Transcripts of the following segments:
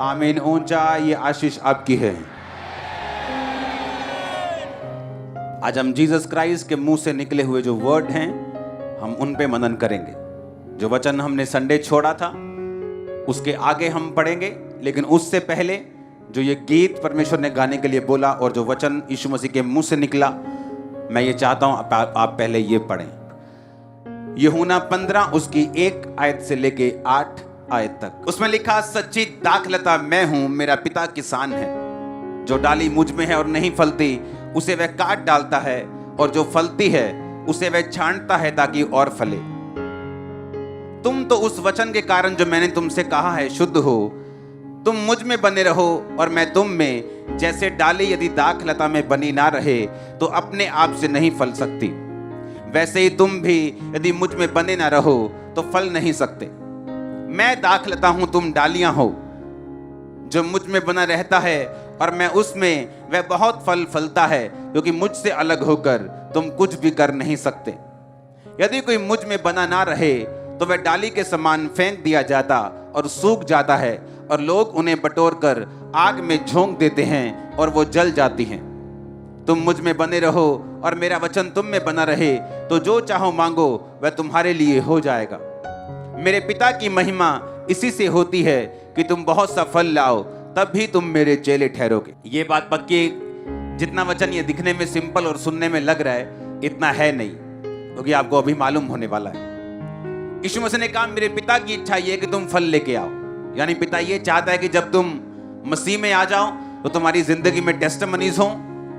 आमीन। ऊंचा, ये आशीष आपकी है। आज हम जीसस क्राइस्ट के मुंह से निकले हुए जो वर्ड हैं, हम उन पे मनन करेंगे। जो वचन हमने संडे छोड़ा था उसके आगे हम पढ़ेंगे, लेकिन उससे पहले जो ये गीत परमेश्वर ने गाने के लिए बोला और जो वचन यीशु मसीह के मुंह से निकला, मैं ये चाहता हूं आप पहले ये पढ़ें। यूहन्ना 15 उसकी 1 आयत से लेके 8 आयत तक। उसमें लिखा, सच्ची दाखलता मैं हूं, मेरा पिता किसान है। जो डाली मुझ में है और नहीं फलती उसे वह काट डालता है, और जो फलती है उसे वह छांटता है ताकि और फले। तुम तो उस वचन के कारण जो मैंने तुमसे कहा है शुद्ध हो। तुम मुझ में बने रहो और मैं तुम में। जैसे डाली यदि दाखलता में बनी ना रहे तो अपने आप से नहीं फल सकती, वैसे ही तुम भी यदि मुझ में बने ना रहो तो फल नहीं सकते। मैं दाखलता हूं, तुम डालियां हो। जो मुझ में बना रहता है और मैं उसमें, वह बहुत फल फलता है, क्योंकि मुझसे अलग होकर तुम कुछ भी कर नहीं सकते। यदि कोई मुझ में बना ना रहे तो वह डाली के समान फेंक दिया जाता और सूख जाता है, और लोग उन्हें बटोर कर आग में झोंक देते हैं और वो जल जाती हैं। तुम मुझ में बने रहो और मेरा वचन तुम में बना रहे, तो जो चाहो मांगो वह तुम्हारे लिए हो जाएगा। मेरे पिता की महिमा इसी से होती है कि तुम बहुत सा फल लाओ, तब भी तुम मेरे चेले ठहरोगे। ये बात पक्की, जितना वचन ये दिखने में सिंपल और सुनने में लग रहा है, इतना है नहीं, क्योंकि आपको अभी मालूम होने वाला है। यीशु मसीह ने कहा, मेरे पिता की इच्छा ये है कि तुम फल लेके आओ। यानी पिता ये चाहता है कि जब तुम मसीह में आ जाओ तो तुम्हारी जिंदगी में टेस्टिमनीज हो,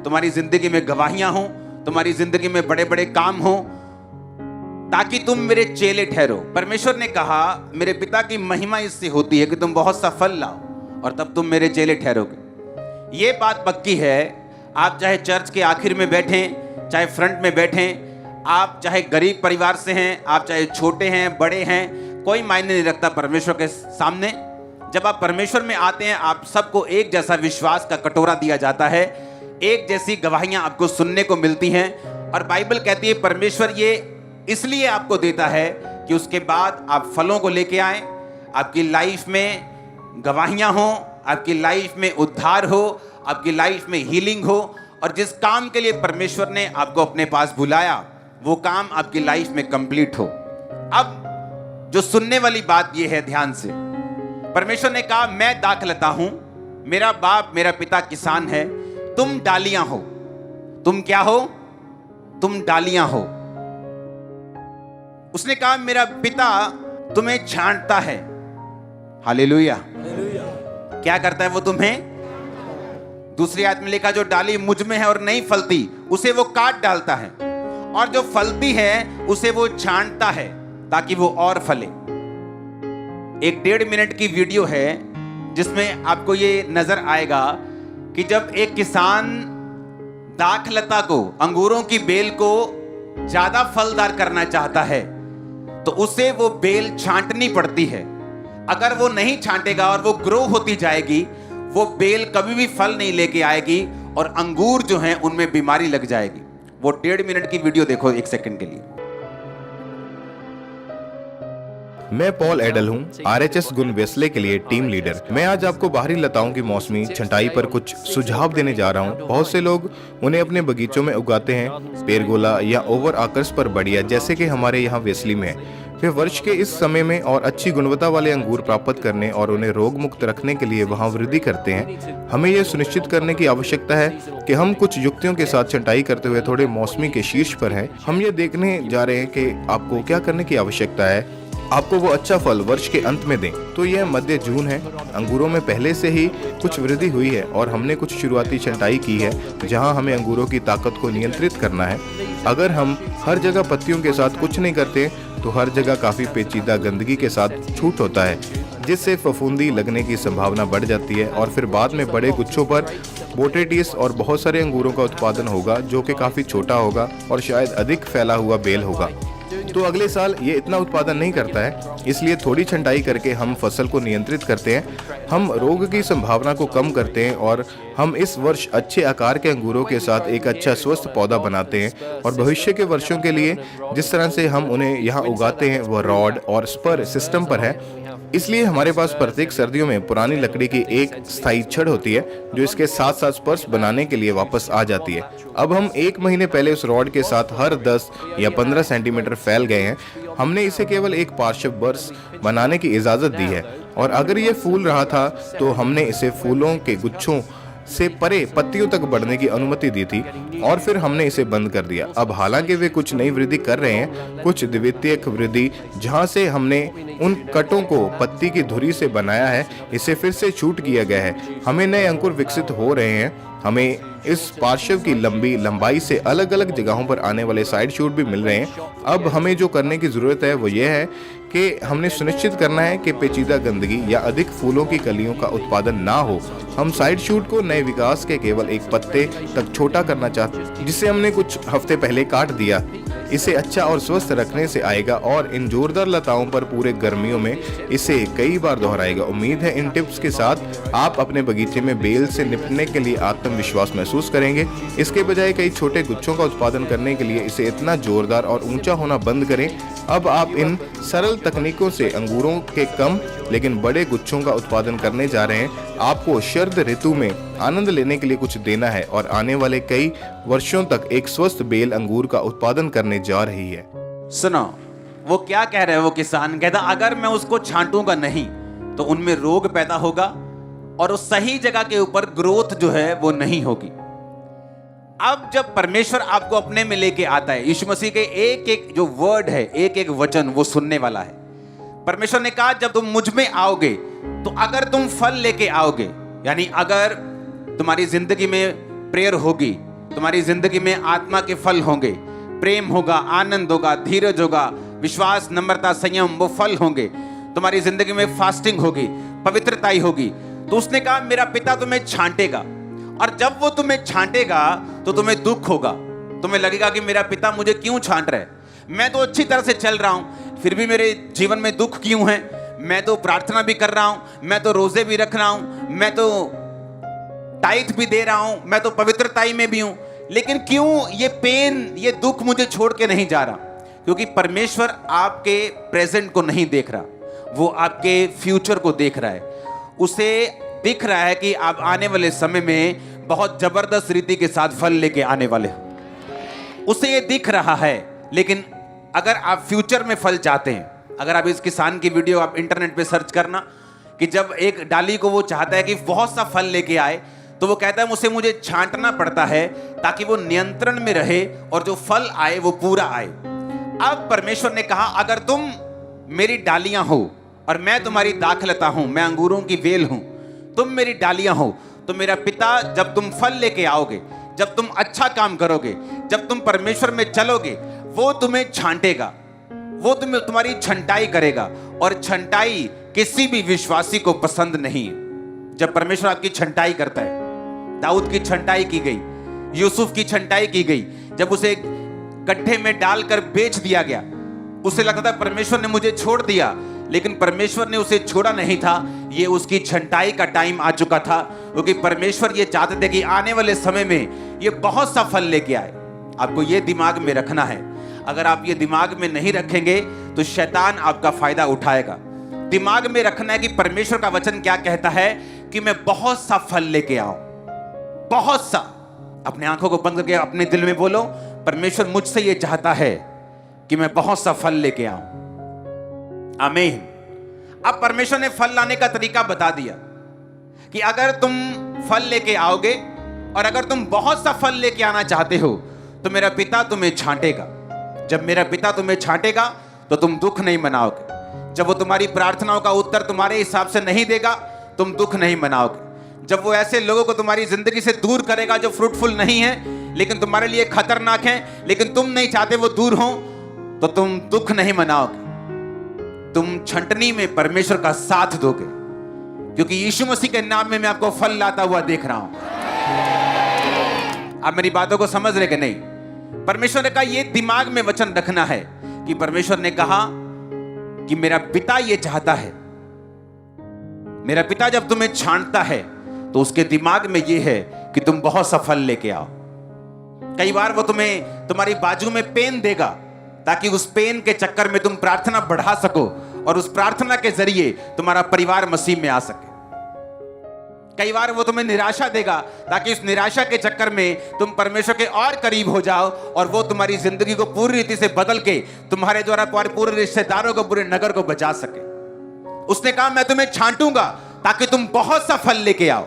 तुम्हारी जिंदगी में गवाहियां हो, तुम्हारी जिंदगी में बड़े बड़े काम हो, ताकि तुम मेरे चेले ठहरो। परमेश्वर ने कहा, मेरे पिता की महिमा इससे होती है कि तुम बहुत सा फल लाओ, और तब तुम मेरे चेले ठहरोगे। ये बात पक्की है। आप चाहे चर्च के आखिर में बैठें, चाहे फ्रंट में बैठें, आप चाहे गरीब परिवार से हैं, आप चाहे छोटे हैं बड़े हैं, कोई मायने नहीं रखता परमेश्वर के सामने। जब आप परमेश्वर में आते हैं, आप सबको एक जैसा विश्वास का कटोरा दिया जाता है, एक जैसी गवाहियां आपको सुनने को मिलती हैं। और बाइबल कहती है परमेश्वर ये इसलिए आपको देता है कि उसके बाद आप फलों को लेके आए, आपकी लाइफ में गवाहियां हो, आपकी लाइफ में उद्धार हो, आपकी लाइफ में हीलिंग हो, और जिस काम के लिए परमेश्वर ने आपको अपने पास बुलाया वो काम आपकी लाइफ में कंप्लीट हो। अब जो सुनने वाली बात ये है, ध्यान से, परमेश्वर ने कहा, मैं दाखलता हूं, मेरा बाप मेरा पिता किसान है, तुम डालियां हो। तुम क्या हो? तुम डालियां हो। उसने कहा, मेरा पिता तुम्हें छांटता है। हालेलुया। क्या करता है वो तुम्हें? दूसरी आयत में लिखा, जो डाली मुझ में है और नहीं फलती उसे वो काट डालता है, और जो फलती है उसे वो छांटता है ताकि वो और फले। एक 1.5 मिनट की वीडियो है जिसमें आपको ये नजर आएगा कि जब एक किसान दाखलता को, अंगूरों की बेल को ज्यादा फलदार करना चाहता है तो उसे वो बेल छांटनी पड़ती है। अगर वो नहीं छांटेगा और वो ग्रो होती जाएगी, वो बेल कभी भी फल नहीं लेके आएगी और अंगूर जो हैं उनमें बीमारी लग जाएगी। वो 1.5 मिनट की वीडियो देखो 1 सेकंड के लिए। मैं पॉल एडल हूं, आरएचएस गुन वेस्ले के लिए टीम लीडर। मैं आज आपको बाहरी लताओं की मौसमी छंटाई पर कुछ सुझाव देने जा रहा हूं। बहुत से लोग उन्हें अपने बगीचों में उगाते हैं, पेरगोला या ओवर आकर्स पर बढ़िया, जैसे कि हमारे यहाँ वेस्ली में है। वे वर्ष के इस समय में और अच्छी गुणवत्ता वाले अंगूर प्राप्त करने और उन्हें रोग मुक्त रखने के लिए वहां वृद्धि करते हैं। हमें यह सुनिश्चित करने की आवश्यकता है कि हम कुछ युक्तियों के साथ छंटाई करते हुए थोड़े मौसमी के शीर्ष पर हैं। हम ये देखने जा रहे हैं कि आपको क्या करने की आवश्यकता है आपको वो अच्छा फल वर्ष के अंत में दें। तो यह मध्य जून है, अंगूरों में पहले से ही कुछ वृद्धि हुई है और हमने कुछ शुरुआती छंटाई की है जहां हमें अंगूरों की ताकत को नियंत्रित करना है। अगर हम हर जगह पत्तियों के साथ कुछ नहीं करते तो हर जगह काफी पेचीदा गंदगी के साथ छूट होता है, जिससे फफूंदी लगने की संभावना बढ़ जाती है और फिर बाद में बड़े गुच्छों पर बोटेटिस और बहुत सारे अंगूरों का उत्पादन होगा जो कि काफी छोटा होगा और शायद अधिक फैला हुआ बेल होगा। तो अगले साल ये इतना उत्पादन नहीं करता है, इसलिए थोड़ी छंटाई करके हम फसल को नियंत्रित करते हैं, हम रोग की संभावना को कम करते हैं और हम इस वर्ष अच्छे आकार के अंगूरों के साथ एक अच्छा स्वस्थ पौधा बनाते हैं। और भविष्य के वर्षों के लिए जिस तरह से हम उन्हें यहाँ उगाते हैं वह रॉड और स्पर सिस्टम पर है। इसलिए हमारे पास प्रत्येक सर्दियों में पुरानी लकड़ी की एक स्थायी छड़ होती है जो इसके साथ साथ स्पर्श बनाने के लिए वापस आ जाती है। अब हम 1 महीने पहले उस रॉड के साथ हर 10 या 15 सेंटीमीटर फैल गए हैं। हमने इसे केवल एक पार्श्व बर्स बनाने की इजाजत दी है, और अगर ये फूल रहा था तो हमने इसे फूलों के गुच्छों से परे पत्तियों तक बढ़ने की अनुमति दी थी, और फिर हमने इसे बंद कर दिया। अब हालांकि वे कुछ नई वृद्धि कर रहे हैं, कुछ द्वितीयक वृद्धि जहां से हमने उन कटों को पत्ती की धुरी से बनाया है, इसे फिर से शूट किया गया है। हमें नए अंकुर विकसित हो रहे हैं। हमें इस पार्श्व की लंबी लंबाई से अलग अलग जगहों पर आने वाले साइड शूट भी मिल रहे हैं। अब हमें जो करने की जरूरत है वो ये है कि हमने सुनिश्चित करना है कि पेचीदा गंदगी या अधिक फूलों की कलियों का उत्पादन ना हो। हम साइड शूट को नए विकास के केवल एक पत्ते तक छोटा करना चाहते हैं, जिसे हमने कुछ हफ्ते पहले काट दिया। इसे अच्छा और स्वस्थ रखने से आएगा और इन जोरदार लताओं पर पूरे गर्मियों में इसे कई बार दोहराएगा। उम्मीद है इन टिप्स के साथ आप अपने बगीचे में बेल से निपटने के लिए आत्मविश्वास महसूस करेंगे। इसके बजाय कई छोटे गुच्छों का उत्पादन करने के लिए इसे इतना जोरदार और ऊंचा होना बंद करें। अब आप इन सरल तकनीकों से अंगूरों के कम लेकिन बड़े गुच्छों का उत्पादन करने जा रहे हैं। आपको शरद ऋतु में आनंद लेने के लिए कुछ देना है और आने वाले कई वर्षों तक एक स्वस्थ बेल अंगूर का उत्पादन करने जा रही है। सुनो, वो क्या कह रहे हैं? वो किसान कहता अगर मैं उसको छांटूंगा नहीं तो उनमें रोग पैदा होगा और उस सही जगह के ऊपर ग्रोथ जो है वो नहीं होगी। अब जब परमेश्वर आपको अपने में लेके आता है, यीशु मसीह के एक एक जो वर्ड है, एक एक वचन वो सुनने वाला है। परमेश्वर ने कहा जब तुम मुझ में आओगे तो अगर तुम फल लेके आओगे, यानी अगर तुम्हारी जिंदगी में प्रेयर होगी, तुम्हारी जिंदगी में आत्मा के फल होंगे, प्रेम होगा, आनंद होगा, धीरज होगा, विश्वास, नम्रता, संयम, वो फल होंगे। तुम्हारी जिंदगी में फास्टिंग होगी, पवित्रताई होगी, तो उसने कहा मेरा पिता तुम्हें छांटेगा। और जब वो तुम्हें छांटेगा तो तुम्हें दुख होगा, तुम्हें लगेगा कि मेरा पिता मुझे क्यों छांट रहा है, मैं तो अच्छी तरह से चल रहा हूं, फिर भी मेरे जीवन में दुख क्यों है। मैं तो प्रार्थना भी कर रहा हूं, मैं तो रोजे भी रख रहा हूं, मैं तो टाइथ भी दे रहा हूं, मैं तो पवित्रताई में भी हूं, लेकिन क्यों ये पेन, ये दुख मुझे छोड़ के नहीं जा रहा? क्योंकि परमेश्वर आपके प्रेजेंट को नहीं देख रहा, वो आपके फ्यूचर को देख रहा है। उसे दिख रहा है कि आप आने वाले समय में बहुत जबरदस्त रीति के साथ फल लेके आने वाले हो, उसे ये दिख रहा है। लेकिन अगर आप फ्यूचर में फल चाहते हैं, अगर आप इस किसान की वीडियो आप इंटरनेट पे सर्च करना कि जब एक डाली को वो चाहता है कि बहुत सा फल लेके आए, तो वो कहता है मुझे छांटना पड़ता है ताकि वो नियंत्रण में रहे और जो फल आए वो पूरा आए। अब परमेश्वर ने कहा अगर तुम मेरी डालियां हो और मैं तुम्हारी दाखलता हूं, मैं अंगूरों की वेल हूं, तुम मेरी डालियां हो, तो मेरा पिता जब तुम फल लेके आओगे, जब तुम अच्छा काम करोगे, जब तुम परमेश्वर में चलोगे, वो तुम्हें छांटेगा, वो तुम्हारी छंटाई करेगा। और छंटाई किसी भी विश्वासी को पसंद नहीं है। जब परमेश्वर आपकी छंटाई करता है, दाऊद की छंटाई की गई, यूसुफ की छंटाई की गई, जब उसे गड्ढे में डालकर बेच दिया गया, उसे लगता था परमेश्वर ने मुझे छोड़ दिया, लेकिन परमेश्वर ने उसे छोड़ा नहीं था। ये उसकी छंटाई का टाइम आ चुका था, क्योंकि परमेश्वर ये चाहते थे कि आने वाले समय में ये बहुत सा फल लेके आए। आपको ये दिमाग में रखना है। अगर आप ये दिमाग में नहीं रखेंगे तो शैतान आपका फायदा उठाएगा। दिमाग में रखना है कि परमेश्वर का वचन क्या कहता है कि मैं बहुत सा फल लेके आऊं, बहुत सा। अपने आंखों को बंद करके अपने दिल में बोलो, परमेश्वर मुझसे ये चाहता है कि मैं बहुत सा फल लेके आऊं। आमीन। अब परमेश्वर ने फल लाने का तरीका बता दिया कि अगर तुम फल लेके आओगे और अगर तुम बहुत सा फल लेके आना चाहते हो तो मेरा पिता तुम्हें छांटेगा। जब मेरा पिता तुम्हें छांटेगा तो तुम दुख नहीं मनाओगे। जब वो तुम्हारी प्रार्थनाओं का उत्तर तुम्हारे हिसाब से नहीं देगा, तुम दुख नहीं मनाओगे। जब वो ऐसे लोगों को तुम्हारी जिंदगी से दूर करेगा जो फ्रूटफुल नहीं है लेकिन तुम्हारे लिए खतरनाक है, लेकिन तुम नहीं चाहते वो दूर हो, तो तुम दुख नहीं मनाओगे। तुम छंटनी में परमेश्वर का साथ दोगे, क्योंकि यीशु मसीह के नाम में मैं आपको फल लाता हुआ देख रहा हूं। आप मेरी बातों को समझ रहे कि नहीं? परमेश्वर ने कहा ये दिमाग में वचन रखना है कि परमेश्वर ने कहा कि मेरा पिता ये चाहता है, मेरा पिता जब तुम्हें छांटता है तो उसके दिमाग में ये है कि तुम बहुत सा फल लेके आओ। कई बार वो तुम्हें तुम्हारी बाजू में पेन देगा ताकि उस पेन के चक्कर में तुम प्रार्थना बढ़ा सको और उस प्रार्थना के जरिए तुम्हारा परिवार मसीह में आ सके। कई बार वो तुम्हें निराशा देगा ताकि उस निराशा के चक्कर में तुम परमेश्वर के और करीब हो जाओ और वो तुम्हारी जिंदगी को पूरी रीति से बदल के तुम्हारे द्वारा पूरे रिश्तेदारों को, पूरे नगर को बचा सके। उसने कहा मैं तुम्हें छांटूंगा ताकि तुम बहुत सा फल लेके आओ।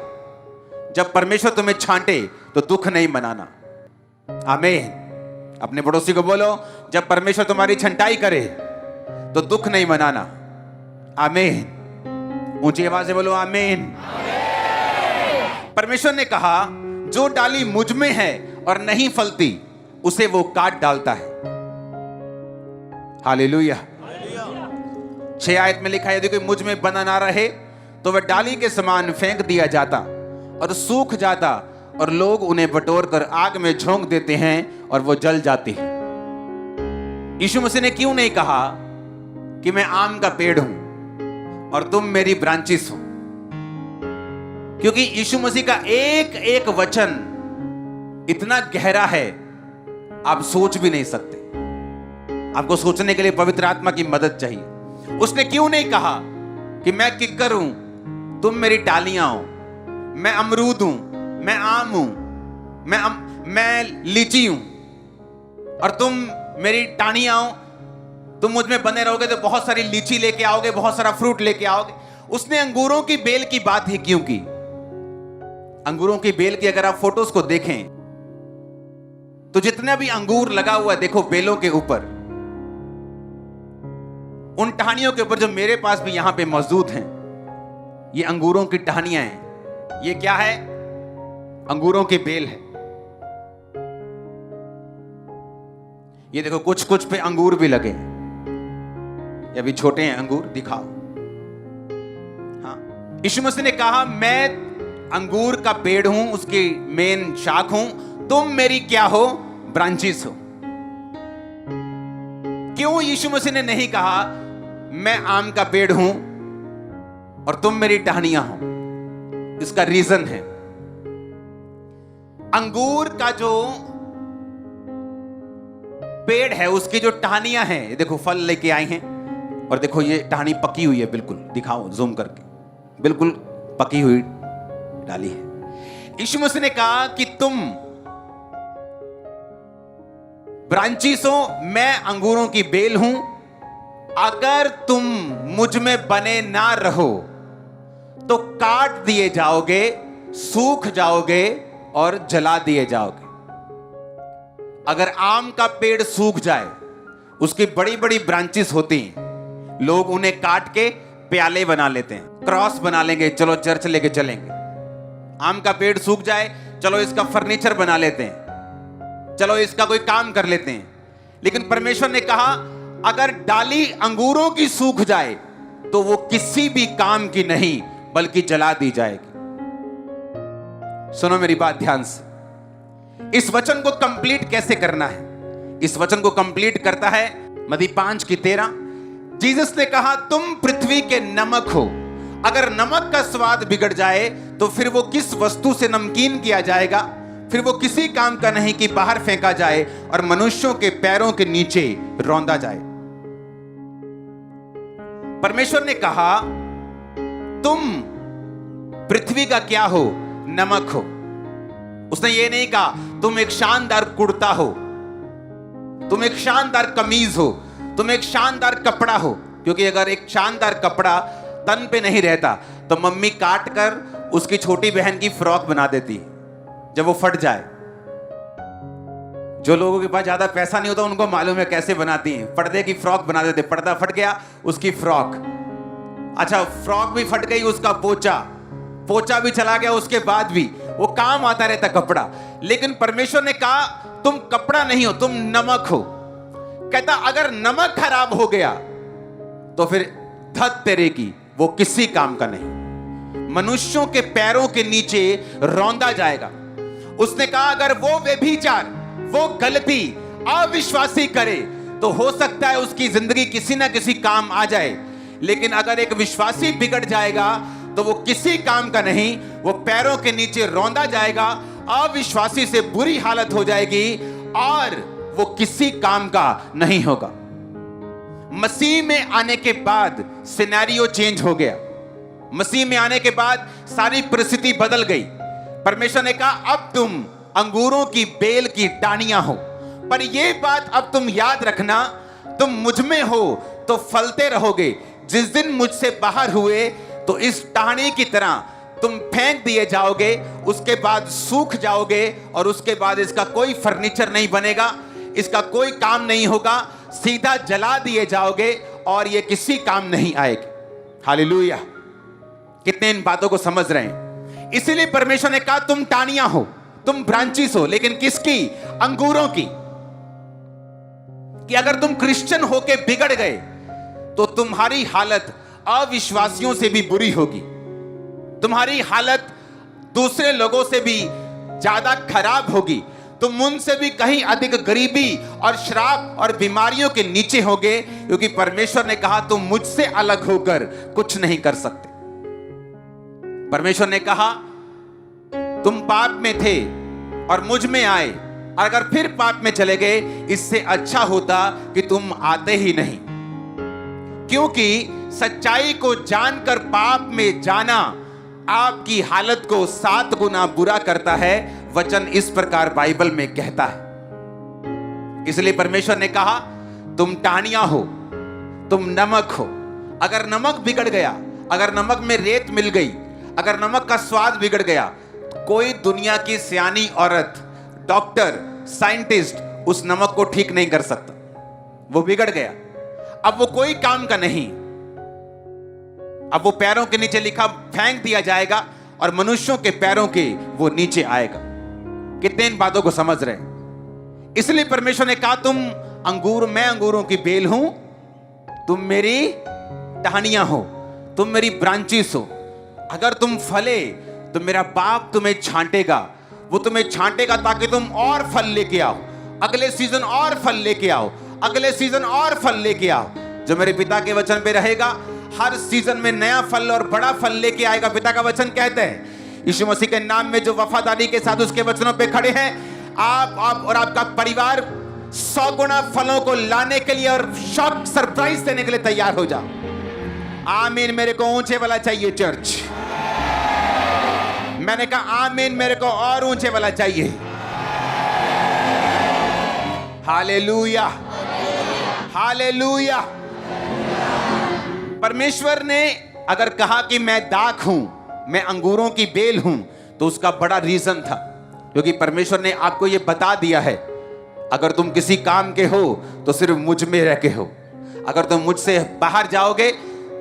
जब परमेश्वर तुम्हें छांटे तो दुख नहीं मनाना। आमीन। अपने पड़ोसी को बोलो, जब परमेश्वर तुम्हारी छंटाई करे तो दुख नहीं मनाना। आमीन। ऊंची आवाज से बोलो आमीन। परमेश्वर ने कहा जो डाली मुझ में है और नहीं फलती उसे वो काट डालता है। हालेलुया। 6 आयत में लिखा है यदि कोई मुझ में बना ना रहे तो वह डाली के समान फेंक दिया जाता और सूख जाता और लोग उन्हें बटोर कर आग में झोंक देते हैं और वो जल जाती है। यीशु मसीह ने क्यों नहीं कहा कि मैं आम का पेड़ हूं और तुम मेरी ब्रांचेस हो? क्योंकि यीशु मसीह का एक एक वचन इतना गहरा है आप सोच भी नहीं सकते। आपको सोचने के लिए पवित्र आत्मा की मदद चाहिए। उसने क्यों नहीं कहा कि मैं किक्कर हूं, तुम मेरी टालियां हो, मैं अमरूद हूं, मैं आम हूं, मैं लीची हूं और तुम मेरी टाहनियां हो, तुम मुझ में बने रहोगे तो बहुत सारी लीची लेके आओगे, बहुत सारा फ्रूट लेके आओगे। उसने अंगूरों की बेल की बात ही क्यों की? अंगूरों की बेल की अगर आप फोटोज को देखें तो जितना भी अंगूर लगा हुआ है देखो बेलों के ऊपर, उन टहनियों के ऊपर जो मेरे पास भी यहां पे मौजूद हैं, ये अंगूरों की टहनियां हैं। ये क्या है? अंगूरों की बेल है। ये देखो कुछ कुछ पे अंगूर भी लगे, ये अभी छोटे हैं अंगूर, दिखाओ। हाँ, यीशु मसीह ने कहा मैं अंगूर का पेड़ हूं, उसकी मेन शाख हूं, तुम मेरी क्या हो? ब्रांचेस हो। क्यों यीशु मसीह ने नहीं कहा मैं आम का पेड़ हूं और तुम मेरी टहनियां हो? इसका रीजन है अंगूर का जो पेड़ है उसकी जो टहनियां हैं, ये देखो फल लेके आए हैं और देखो ये टहनी पकी हुई है, बिल्कुल दिखाओ जूम करके, बिल्कुल पकी हुई डाली है। यीशु मसीह ने कहा कि तुम ब्रांचेस हो, मैं अंगूरों की बेल हूं। अगर तुम मुझ में बने ना रहो तो काट दिए जाओगे, सूख जाओगे और जला दिए जाओगे। अगर आम का पेड़ सूख जाए, उसकी बड़ी बड़ी ब्रांचेस होती हैं, लोग उन्हें काट के प्याले बना लेते हैं, क्रॉस बना लेंगे, चलो चर्च लेके चलेंगे। आम का पेड़ सूख जाए, चलो इसका फर्नीचर बना लेते हैं, चलो इसका कोई काम कर लेते हैं। लेकिन परमेश्वर ने कहा अगर डाली अंगूरों की सूख जाए तो वो किसी भी काम की नहीं बल्कि जला दी जाएगी। सुनो मेरी बात ध्यान से। इस वचन को कंप्लीट कैसे करना है? इस वचन को कंप्लीट करता है मत्ती 5:13। जीसस ने कहा तुम पृथ्वी के नमक हो। अगर नमक का स्वाद बिगड़ जाए तो फिर वो किस वस्तु से नमकीन किया जाएगा? फिर वो किसी काम का नहीं कि बाहर फेंका जाए और मनुष्यों के पैरों के नीचे रौंदा जाए। परमेश्वर ने कहा तुम पृथ्वी का क्या हो? नमक हो। उसने ये नहीं कहा तुम एक शानदार कुर्ता हो, तुम एक शानदार कमीज हो, तुम एक शानदार कपड़ा हो। क्योंकि अगर एक शानदार कपड़ा तन पे नहीं रहता तो मम्मी काट कर उसकी छोटी बहन की फ्रॉक बना देती जब वो फट जाए। जो लोगों के पास ज्यादा पैसा नहीं होता उनको मालूम है कैसे बनाती हैं। पर्दे की फ्रॉक बना देते, पर्दा फट गया उसकी फ्रॉक, अच्छा फ्रॉक भी फट गई उसका पोचा भी चला गया, उसके बाद भी वो काम आता रहता कपड़ा। लेकिन परमेश्वर ने कहा तुम कपड़ा नहीं हो, तुम नमक हो। कहता अगर नमक खराब हो गया तो फिर धत तेरे की, वो किसी काम का नहीं, मनुष्यों के पैरों के नीचे रौंदा जाएगा। उसने कहा अगर वो व्यभिचार, वो गलती, अविश्वासी करे तो हो सकता है उसकी जिंदगी किसी ना किसी काम आ जाए। लेकिन अगर एक विश्वासी बिगड़ जाएगा तो वो किसी काम का नहीं, वो पैरों के नीचे रौंदा जाएगा, अविश्वासी से बुरी हालत हो जाएगी और वो किसी काम का नहीं होगा। मसीह में आने के बाद सिनेरियो चेंज हो गया। मसीह में आने के बाद सारी परिस्थिति बदल गई। परमेश्वर ने कहा अब तुम अंगूरों की बेल की टाहनियां हो, पर यह बात अब तुम याद रखना, तुम मुझ में हो तो फलते रहोगे। जिस दिन मुझसे बाहर हुए तो इस टहनी की तरह तुम फेंक दिए जाओगे, उसके बाद सूख जाओगे और उसके बाद इसका कोई फर्नीचर नहीं बनेगा, इसका कोई काम नहीं होगा, सीधा जला दिए जाओगे और ये किसी काम नहीं आएगी। हालेलुया। कितने इन बातों को समझ रहे हैं? इसीलिए परमेश्वर ने कहा तुम टाहनियां हो, तुम ब्रांचेस हो, लेकिन किसकी? अंगूरों की। कि अगर तुम क्रिश्चियन होके बिगड़ गए तो तुम्हारी हालत अविश्वासियों से भी बुरी होगी, तुम्हारी हालत दूसरे लोगों से भी ज्यादा खराब होगी, तुम उनसे भी कहीं अधिक गरीबी और श्राप और बीमारियों के नीचे होगे, क्योंकि परमेश्वर ने कहा तुम मुझसे अलग होकर कुछ नहीं कर सकते। परमेश्वर ने कहा तुम पाप में थे और मुझ में आए, अगर फिर पाप में चले गए इससे अच्छा होता कि तुम आते ही नहीं, क्योंकि सच्चाई को जानकर पाप में जाना आपकी हालत को 7 गुना बुरा करता है। वचन इस प्रकार बाइबल में कहता है। इसलिए परमेश्वर ने कहा तुम टाहनियां हो, तुम नमक हो। अगर नमक बिगड़ गया, अगर नमक में रेत मिल गई, अगर नमक का स्वाद बिगड़ गया, तो कोई दुनिया की सियानी औरत, डॉक्टर, साइंटिस्ट उस नमक को ठीक नहीं कर सकता। वो बिगड़ गया, अब वो कोई काम का नहीं। अब वो पैरों के नीचे लिखा फेंक दिया जाएगा और मनुष्यों के पैरों के वो नीचे आएगा। कितने इन बातों को समझ रहे हैं? इसलिए परमेश्वर ने कहा तुम मैं अंगूरों की बेल हूं, तुम मेरी टहनियां हो, तुम मेरी ब्रांचेस हो। अगर तुम फले तो मेरा बाप तुम्हें छांटेगा, वो तुम्हें छांटेगा ताकि तुम और फल लेके आओ, अगले सीजन और फल लेके आओ, अगले सीजन और फल लेके आओ। जो मेरे पिता के वचन पे रहेगा हर सीजन में नया फल और बड़ा फल लेके आएगा। पिता का वचन कहते हैं यीशु मसीह के नाम में जो वफादारी के साथ उसके वचनों पे खड़े हैं, आप और आपका परिवार 100 गुना फलों को लाने के लिए और शॉक सरप्राइज देने के लिए तैयार हो जाओ। आमीन। मेरे को ऊंचे वाला चाहिए चर्च। मैंने कहा आमीन, मेरे को और ऊंचे वाला चाहिए। Hallelujah, hallelujah. परमेश्वर ने अगर कहा कि मैं दाख हूं, मैं अंगूरों की बेल हूं, तो उसका बड़ा रीजन था, क्योंकि परमेश्वर ने आपको यह बता दिया है अगर तुम किसी काम के हो तो सिर्फ मुझ में रह के हो, अगर तुम मुझसे बाहर जाओगे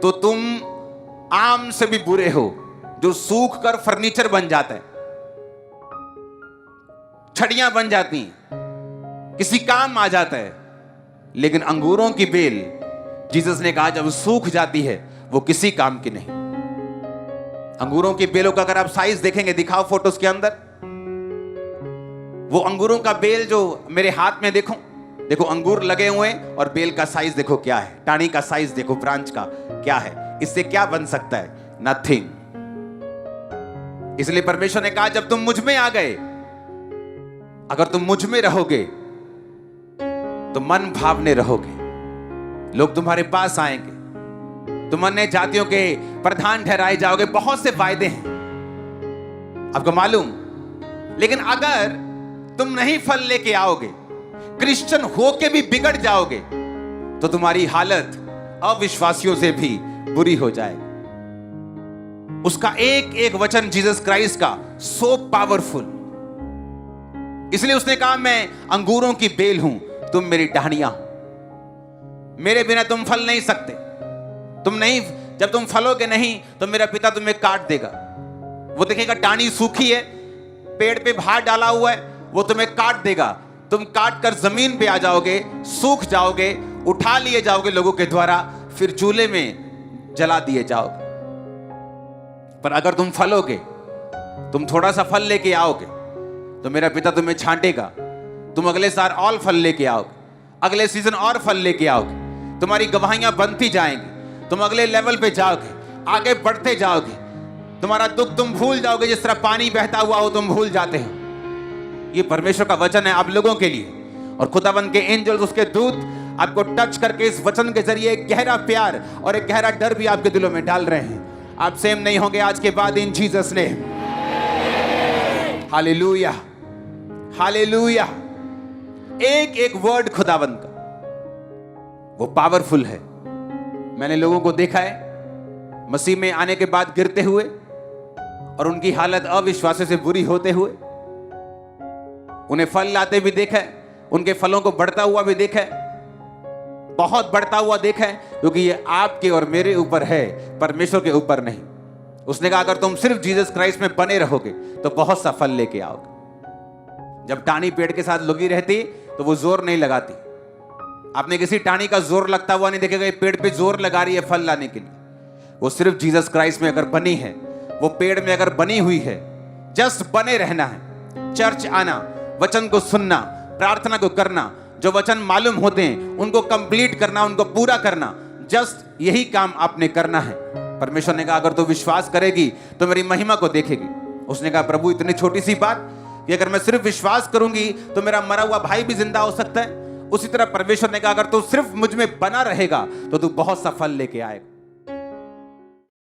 तो तुम आम से भी बुरे हो, जो सूख कर फर्नीचर बन जाता है, छड़ियां बन जाती हैं, किसी काम आ जाता है। लेकिन अंगूरों की बेल, जीसस ने कहा जब सूख जाती है वो किसी काम की नहीं। अंगूरों की बेलों का अगर आप साइज देखेंगे, दिखाओ फोटोज के अंदर, वो अंगूरों का बेल जो मेरे हाथ में देखो, देखो अंगूर लगे हुए हैं और बेल का साइज देखो क्या है, टानी का साइज देखो, ब्रांच का क्या है, इससे क्या बन सकता है? नथिंग। इसलिए परमेश्वर ने कहा जब तुम मुझ में आ गए, अगर तुम मुझ में रहोगे तो मन भावने रहोगे, लोग तुम्हारे पास आएंगे, तुम अन्य जातियों के प्रधान ठहराए जाओगे। बहुत से फायदे हैं आपको मालूम। लेकिन अगर तुम नहीं फल लेके आओगे, क्रिश्चियन होके भी बिगड़ जाओगे, तो तुम्हारी हालत अविश्वासियों से भी बुरी हो जाएगी। उसका एक एक वचन जीसस क्राइस्ट का सो पावरफुल। इसलिए उसने कहा मैं अंगूरों की बेल हूं, तुम मेरी टहनियां हो, मेरे बिना तुम फल नहीं सकते। तुम नहीं, जब तुम फलोगे नहीं तो मेरा पिता तुम्हें काट देगा। वो देखेगा टहनी सूखी है, पेड़ पे भार डाला हुआ है, वो तुम्हें काट देगा। तुम काट कर जमीन पे आ जाओगे, सूख जाओगे, उठा लिए जाओगे लोगों के द्वारा, फिर चूल्हे में जला दिए जाओगे। पर अगर तुम फलोगे, तुम थोड़ा सा फल लेके आओगे, तो मेरा पिता तुम्हें छांटेगा, तुम अगले साल और फल लेके आओगे, अगले सीजन और फल लेके आओगे, तुम्हारी गवाहियां बनती जाएंगी, तुम अगले लेवल पे जाओगे, आगे बढ़ते जाओगे। तुम्हारा दुख तुम भूल जाओगे, जिस तरह पानी बहता हुआ हो तुम भूल जाते हो। ये परमेश्वर का वचन है आप लोगों के लिए। और खुदावंद के एंजल्स, उसके दूत आपको टच करके इस वचन के जरिए एक गहरा प्यार और एक गहरा डर भी आपके दिलों में डाल रहे हैं। आप सेम नहीं होंगे आज के बाद इन जीसस ने। Hallelujah, hallelujah. एक एक वर्ड खुदावंद का वो पावरफुल है। मैंने लोगों को देखा है मसीह में आने के बाद गिरते हुए और उनकी हालत अविश्वास से बुरी होते हुए। उन्हें फल लाते भी देखा है, उनके फलों को बढ़ता हुआ भी देखा है, बहुत बढ़ता हुआ देखा है, क्योंकि ये आपके और मेरे ऊपर है, परमेश्वर के ऊपर नहीं। उसने कहा अगर तुम सिर्फ जीसस क्राइस्ट में बने रहोगे तो बहुत सा फल लेके आओगे। जब टानी पेड़ के साथ लगी रहती तो वो जोर नहीं लगाती। आपने किसी टानी का जोर लगता हुआ नहीं देखेगा, ये पेड़ पे जोर लगा रही है फल लाने के लिए। वो सिर्फ जीसस क्राइस्ट में अगर बनी है, वो पेड़ में अगर बनी हुई है, जस्ट बने रहना है। चर्च आना, वचन को सुनना, प्रार्थना को करना, जो वचन मालूम होते हैं उनको कंप्लीट करना, उनको पूरा करना, जस्ट यही काम आपने करना है। परमेश्वर ने कहा अगर तू विश्वास करेगी तो मेरी महिमा को देखेगी। उसने कहा प्रभु इतनी छोटी सी बात कि अगर मैं सिर्फ विश्वास करूंगी तो मेरा मरा हुआ भाई भी जिंदा हो सकता है। उसी तरह परमेश्वर ने कहा अगर तू सिर्फ मुझ में बना रहेगा तो तू बहुत सा फल लेके आएगा।